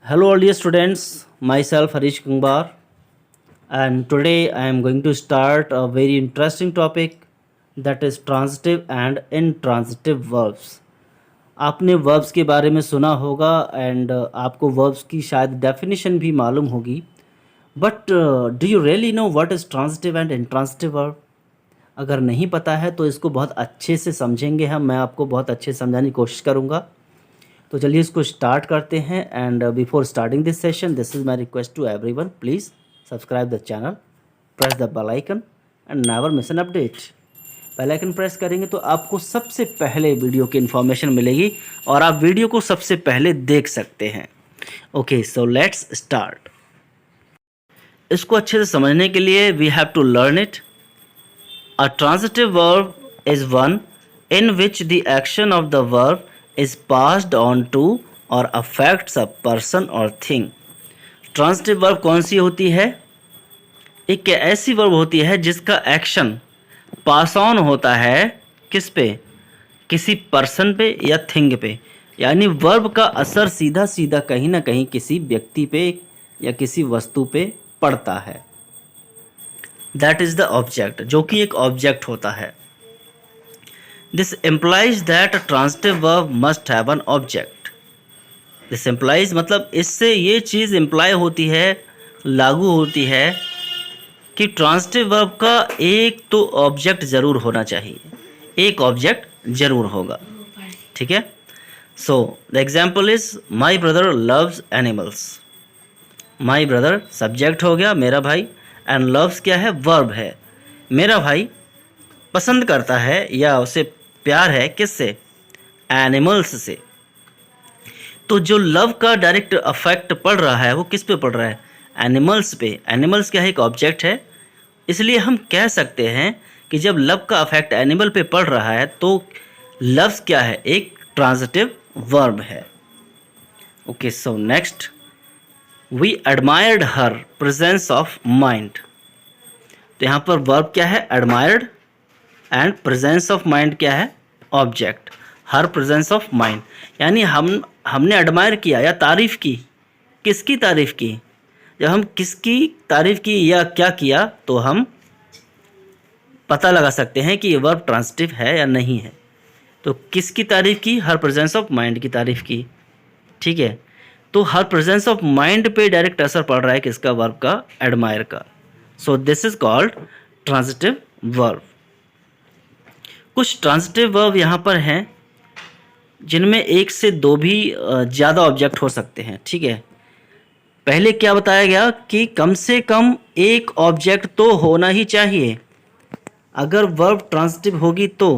Hello, all dear students. Myself Harish Kungbar, and today I am going to start a very interesting topic, that is transitive and intransitive verbs. आपने verbs के बारे में सुना होगा and आपको verbs की शायद definition भी मालूम होगी, but do you really know what is transitive and intransitive verb? अगर नहीं पता है तो इसको बहुत अच्छे से समझेंगे मैं आपको बहुत अच्छे से समझाने की कोशिश करूँगा। तो चलिए इसको स्टार्ट करते हैं। And before starting this session, this is my request to everyone, please subscribe the channel, press the bell icon and never miss an update. Bell icon press करेंगे तो आपको सबसे पहले वीडियो की इन्फॉर्मेशन मिलेगी और आप वीडियो को सबसे पहले देख सकते हैं। Okay, so let's start. इसको अच्छे से समझने के लिए we have to learn it. A transitive verb is one in which the action of the verb is passed on to or affects a person or thing। Transitive verb कौन सी होती है? एक ऐसी वर्ब होती है जिसका एक्शन पास ऑन होता है किस पे? किसी पर्सन पे या थिंग पे, यानी वर्ब का असर सीधा सीधा कहीं ना कहीं किसी व्यक्ति पे या किसी वस्तु पे पड़ता है। दैट इज़ द ऑब्जेक्ट, जो कि एक ऑब्जेक्ट होता है। This implies that a transitive verb must have an object। This implies मतलब इससे ये चीज़ इम्प्लाई होती है, लागू होती है कि ट्रांजिटिव वर्ब का एक तो ऑब्जेक्ट ज़रूर होना चाहिए, एक ऑब्जेक्ट ज़रूर होगा। ठीक है। So the example is my brother loves animals. My brother subject हो गया, मेरा भाई, एंड लव्स क्या है? वर्ब है। मेरा भाई पसंद करता है या उसे प्यार है किससे? एनिमल्स से। तो जो लव का डायरेक्ट अफेक्ट पड़ रहा है वो किस पे पड़ रहा है? एनिमल्स पे। एनिमल्स क्या है? एक ऑब्जेक्ट है। इसलिए हम कह सकते हैं कि जब लव का अफेक्ट एनिमल पे पड़ रहा है तो लव्स क्या है? एक ट्रांजिटिव वर्ब है। Okay, so next, we admired her presence of mind. तो यहाँ पर वर्ब क्या है? Admired, and presence of mind क्या है? Object. Her presence of mind, यानी हमने एडमायर किया या तारीफ़ की। किसकी तारीफ़ की? जब हम किसकी तारीफ़ की या क्या किया तो हम पता लगा सकते हैं कि ये वर्ब ट्रांजिटिव है या नहीं है। तो किसकी तारीफ़ की? हर प्रेजेंस ऑफ माइंड की तारीफ़ की। ठीक है। तो हर प्रेजेंस ऑफ माइंड पे डायरेक्ट असर पड़ रहा है किसका? वर्ब का, एडमायर का। So this is called transitive verb. कुछ ट्रांजिटिव वर्ब यहाँ पर हैं जिनमें एक से दो भी ज़्यादा ऑब्जेक्ट हो सकते हैं। ठीक है। पहले क्या बताया गया कि कम से कम एक ऑब्जेक्ट तो होना ही चाहिए अगर वर्ब ट्रांजिटिव होगी तो,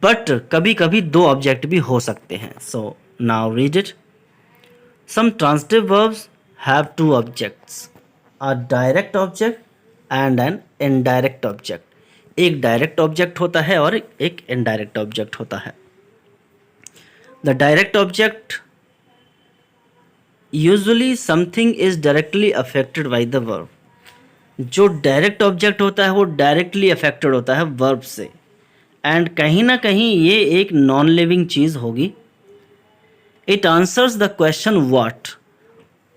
बट कभी कभी दो ऑब्जेक्ट भी हो सकते हैं। So now read it. Some transitive verbs have two objects, a direct object and an indirect object. एक डायरेक्ट ऑब्जेक्ट होता है और एक इनडायरेक्ट ऑब्जेक्ट होता है। The direct object usually something is directly affected by the verb. जो direct object होता है वो डायरेक्टली अफेक्टेड होता है वर्ब से, एंड कहीं ना कहीं ये एक नॉन लिविंग चीज़ होगी। It answers the question what.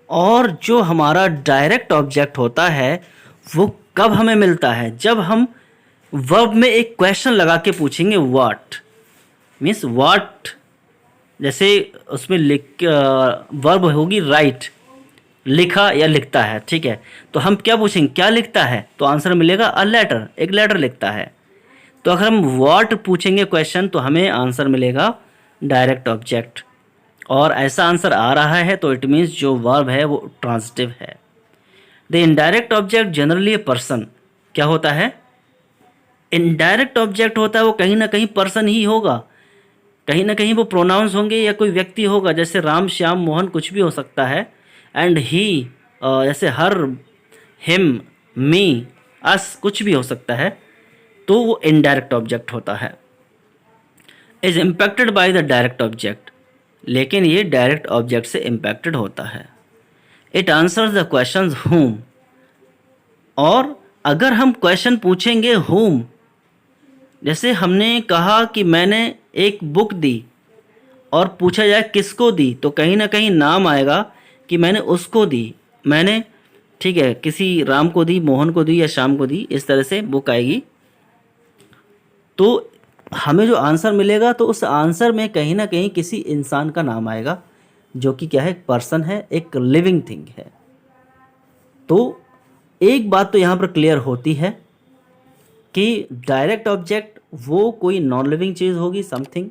और जो हमारा डायरेक्ट ऑब्जेक्ट होता है वो कब हमें मिलता है? जब हम वर्ब में एक क्वेश्चन लगा के पूछेंगे व्हाट, मीन्स व्हाट, जैसे उसमें वर्ब होगी राइट, लिखा या लिखता है। ठीक है। तो हम क्या पूछेंगे? क्या लिखता है? तो आंसर मिलेगा अ लेटर, एक लेटर लिखता है। तो अगर हम व्हाट पूछेंगे क्वेश्चन तो हमें आंसर मिलेगा डायरेक्ट ऑब्जेक्ट, और ऐसा आंसर आ रहा है तो इट मीन्स जो वर्ब है वो ट्रांजिटिव है। The indirect object generally a person. क्या होता है? इनडायरेक्ट ऑब्जेक्ट होता है वो कहीं ना कहीं पर्सन ही होगा, कहीं ना कहीं वो प्रोनाउंस होंगे या कोई व्यक्ति होगा, जैसे राम, श्याम, मोहन, कुछ भी हो सकता है। एंड ही, जैसे हर, हिम, मी, अस, कुछ भी हो सकता है। तो वो इनडायरेक्ट ऑब्जेक्ट होता है। Is impacted by the direct object, लेकिन ये डायरेक्ट ऑब्जेक्ट से इम्पैक्टेड होता है। It answers the question whom, और अगर हम क्वेश्चन पूछेंगे whom, जैसे हमने कहा कि मैंने एक बुक दी और पूछा जाए किसको दी, तो कहीं ना कहीं नाम आएगा कि मैंने उसको दी, मैंने, ठीक है, किसी राम को दी, मोहन को दी या श्याम को दी, इस तरह से बुक आएगी। तो हमें जो आंसर मिलेगा तो उस आंसर में कहीं ना कहीं किसी इंसान का नाम आएगा, जो कि क्या है, एक पर्सन है, एक लिविंग थिंग है। तो एक बात तो यहाँ पर क्लियर होती है कि डायरेक्ट ऑब्जेक्ट वो कोई नॉन लिविंग चीज़ होगी, समथिंग,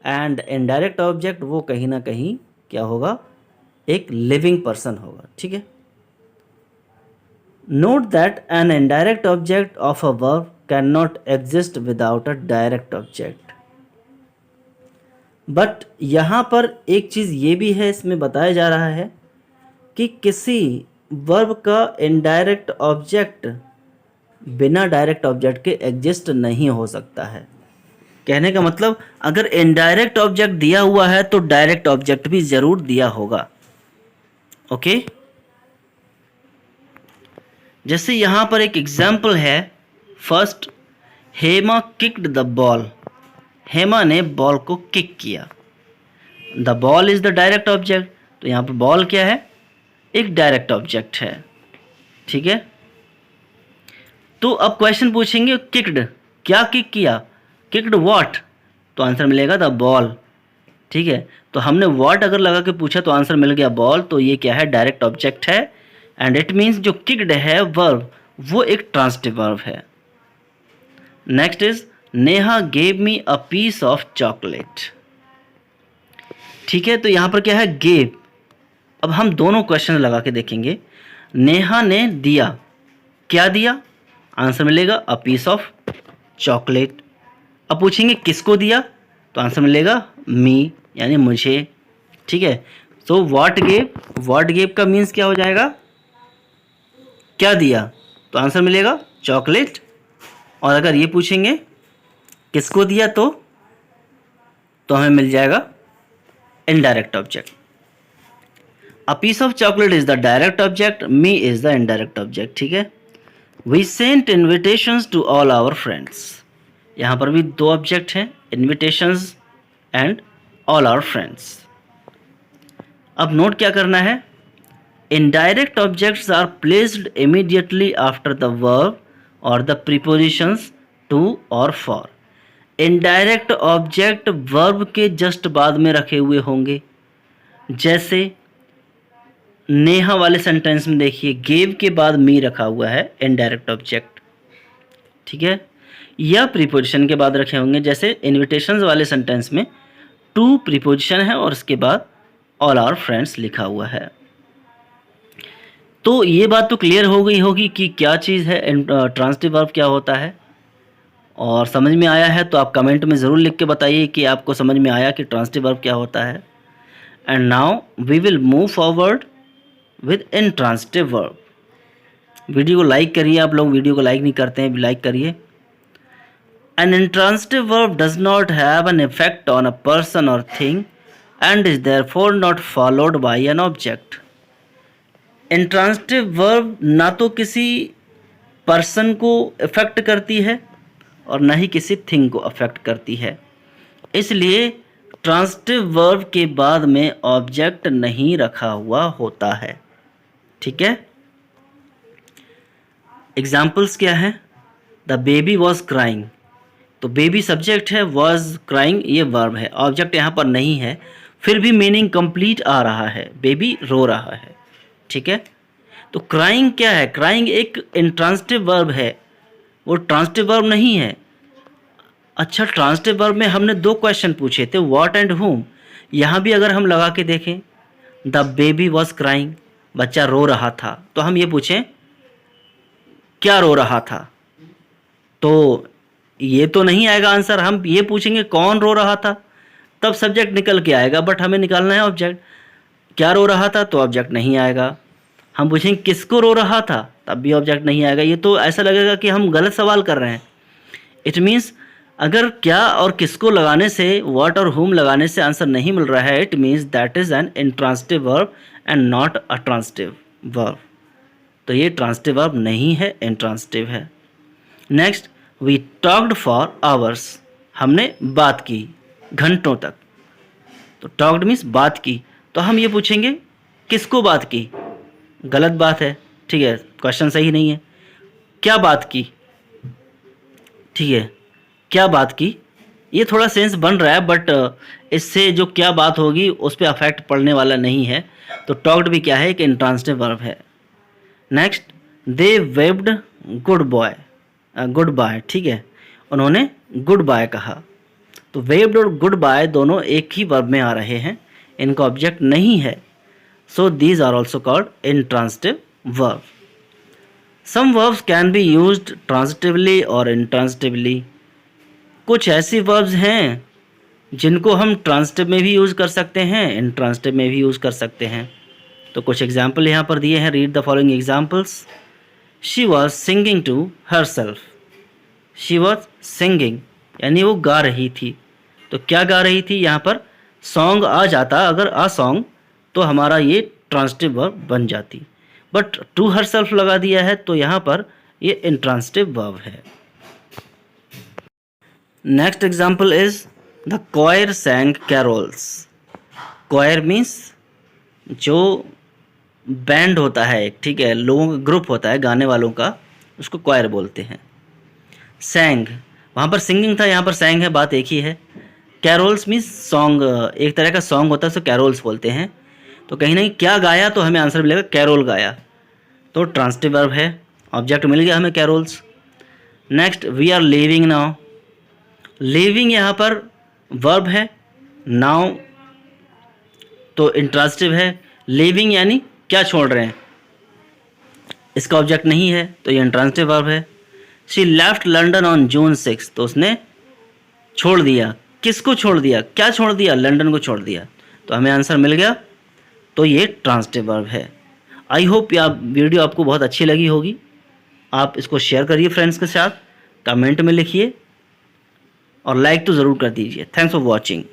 एंड इनडायरेक्ट ऑब्जेक्ट वो कहीं ना कहीं क्या होगा, एक लिविंग पर्सन होगा। ठीक है। Note that N indirect object of a verb can not exist without a direct object. But यहाँ पर एक चीज़ ये भी है, इसमें बताया जा रहा है कि किसी वर्ब का इनडायरेक्ट ऑब्जेक्ट बिना डायरेक्ट ऑब्जेक्ट के एग्जिस्ट नहीं हो सकता है। कहने का मतलब, अगर इनडायरेक्ट ऑब्जेक्ट दिया हुआ है तो डायरेक्ट ऑब्जेक्ट भी जरूर दिया होगा। ओके, जैसे यहां पर एक एग्जाम्पल है, first, Hema kicked the ball. Hema ने बॉल को किक किया। The ball is the direct object, तो यहां पर बॉल क्या है, एक डायरेक्ट ऑब्जेक्ट है। ठीक है। तो अब क्वेश्चन पूछेंगे किक्ड, क्या किक किया, किक्ड व्हाट, तो आंसर मिलेगा द बॉल। ठीक है। तो हमने व्हाट अगर लगा के पूछा तो आंसर मिल गया बॉल, तो ये क्या है, डायरेक्ट ऑब्जेक्ट है। एंड इट मीन्स जो किक्ड है वर्ब, वो एक ट्रांसिटिव वर्ब है। Next is, Neha gave me a piece of chocolate. ठीक है। तो यहां पर क्या है, गेव। अब हम दोनों क्वेश्चन लगा के देखेंगे। नेहा ने दिया, क्या दिया, आंसर मिलेगा अ पीस ऑफ चॉकलेट। अब पूछेंगे किसको दिया, तो आंसर मिलेगा मी, यानी मुझे। ठीक है। So what gave, what gave का मीन्स क्या हो जाएगा, क्या दिया, तो आंसर मिलेगा चॉकलेट। और अगर ये पूछेंगे किसको दिया, तो हमें मिल जाएगा indirect object. A piece of chocolate is the direct object, me is the indirect object. ठीक है। We sent invitations to all our friends. यहाँ पर भी दो ऑब्जेक्ट हैं, invitations and all our friends. अब नोट क्या करना है, indirect objects are placed immediately after the verb और द प्रीपोजिशंस टू और फॉर। इनडायरेक्ट ऑब्जेक्ट वर्ब के जस्ट बाद में रखे हुए होंगे। जैसे नेहा वाले सेंटेंस में देखिए, गेव के बाद मी रखा हुआ है, इनडायरेक्ट ऑब्जेक्ट। ठीक है। या प्रीपोजिशन के बाद रखे होंगे, जैसे इन्विटेशंस वाले सेंटेंस में टू प्रीपोजिशन है और उसके बाद ऑल आवर फ्रेंड्स लिखा हुआ है। तो ये बात तो क्लियर हो गई होगी कि क्या चीज़ है, ट्रांसिटिव वर्ब क्या होता है। और समझ में आया है तो आप कमेंट में ज़रूर लिख के बताइए कि आपको समझ में आया कि ट्रांसिटिव वर्ब क्या होता है। And now we will move forward with intransitive verb. Video को लाइक करिए, आप लोग वीडियो को लाइक नहीं करते हैं, लाइक करिए। An intransitive verb does not have an effect on a person or thing and is therefore not followed by an object. Intransitive verb ना तो किसी पर्सन को अफेक्ट करती है और ना ही किसी थिंग को अफेक्ट करती है, इसलिए ट्रांसिटिव वर्ब के बाद में ऑब्जेक्ट नहीं रखा हुआ होता है। ठीक है। एग्जाम्पल्स क्या है, द बेबी वॉज क्राइंग, तो बेबी सब्जेक्ट है, वॉज क्राइंग ये वर्ब है, ऑब्जेक्ट यहाँ पर नहीं है, फिर भी मीनिंग कंप्लीट आ रहा है, बेबी रो रहा है। ठीक है। तो क्राइंग क्या है, क्राइंग एक इंट्रांसिटिव वर्ब है, वो ट्रांसिटिव वर्ब नहीं है। अच्छा, ट्रांसिटिव वर्ब में हमने दो क्वेश्चन पूछे थे, व्हाट एंड whom। यहाँ भी अगर हम लगा के देखें, द बेबी वॉज क्राइंग, बच्चा रो रहा था, तो हम ये पूछें क्या रो रहा था, तो ये तो नहीं आएगा आंसर। हम ये पूछेंगे कौन रो रहा था, तब सब्जेक्ट निकल के आएगा, बट हमें निकालना है ऑब्जेक्ट। क्या रो रहा था, तो ऑब्जेक्ट नहीं आएगा। हम पूछेंगे किसको रो रहा था, तब भी ऑब्जेक्ट नहीं आएगा। ये तो ऐसा लगेगा कि हम गलत सवाल कर रहे हैं। इट मीन्स अगर क्या और किसको लगाने से, व्हाट और whom लगाने से आंसर नहीं मिल रहा है, it means that is an intransitive verb and not a transitive verb. तो ये ट्रांजिटिव वर्ब नहीं है, इंट्रांजिटिव है। Next, we talked for hours, हमने बात की घंटों तक। तो टॉक्ड मीन्स बात की, तो हम ये पूछेंगे किसको बात की, गलत बात है, ठीक है, क्वेश्चन सही नहीं है। क्या बात की, ठीक है, क्या बात की, ये थोड़ा सेंस बन रहा है, बट इससे जो क्या बात होगी उस पर अफेक्ट पड़ने वाला नहीं है। तो टॉक्ड भी क्या है, एक इंट्रांजिटिव वर्ब है। Next, they waved goodbye, goodbye, ठीक है, उन्होंने गुड बाय कहा। तो वेव्ड और गुड बाय दोनों एक ही वर्ब में आ रहे हैं, इनका ऑब्जेक्ट नहीं है। So these are also called intransitive verb. Some verbs can be used transitively और इंट्रांजिटिवली। कुछ ऐसी वर्ब्स हैं जिनको हम ट्रांजिटिव में भी यूज़ कर सकते हैं, इंट्रांजिटिव में भी यूज़ कर सकते हैं। तो कुछ एग्जाम्पल यहाँ पर दिए हैं, read the following examples. She was singing to her self, she was singing यानी वो गा रही थी। तो क्या गा रही थी, यहाँ पर सॉन्ग आ जाता, अगर आ सॉन्ग तो हमारा ये ट्रांजिटिव वर्ब बन जाती, बट टू हर सेल्फ लगा दिया है तो यहाँ पर ये इंट्रांजिटिव वर्ब है। Next example is the choir sang carols. Choir means जो बैंड होता है, ठीक है, लोगों का ग्रुप होता है गाने वालों का, उसको क्वायर बोलते हैं। सैंग, वहाँ पर सिंगिंग था, यहाँ पर सैंग है, बात एक ही है। कैरोल्स मीन्स सॉन्ग, एक तरह का सॉन्ग होता है, उसको कैरोल्स बोलते हैं। तो कहीं ना कहीं क्या गाया, तो हमें आंसर मिलेगा कैरोल गाया, तो ट्रांजिटिव वर्ब है, ऑब्जेक्ट मिल गया हमें carols. Next, we are living now. Living यहाँ पर वर्ब है, नाउ तो इंट्रांजिटिव है। लिविंग यानी क्या छोड़ रहे हैं, इसका ऑब्जेक्ट नहीं है, तो ये इंट्रांजिटिव वर्ब है। She left London on June 6, तो उसने छोड़ दिया, किसको छोड़ दिया, क्या छोड़ दिया, लंदन को छोड़ दिया, तो हमें आंसर मिल गया, तो ये ट्रांजिटिव वर्ब है। आई होप ये वीडियो आपको बहुत अच्छी लगी होगी। आप इसको शेयर करिए फ्रेंड्स के साथ, कमेंट में लिखिए और लाइक तो ज़रूर कर दीजिए। Thanks for watching.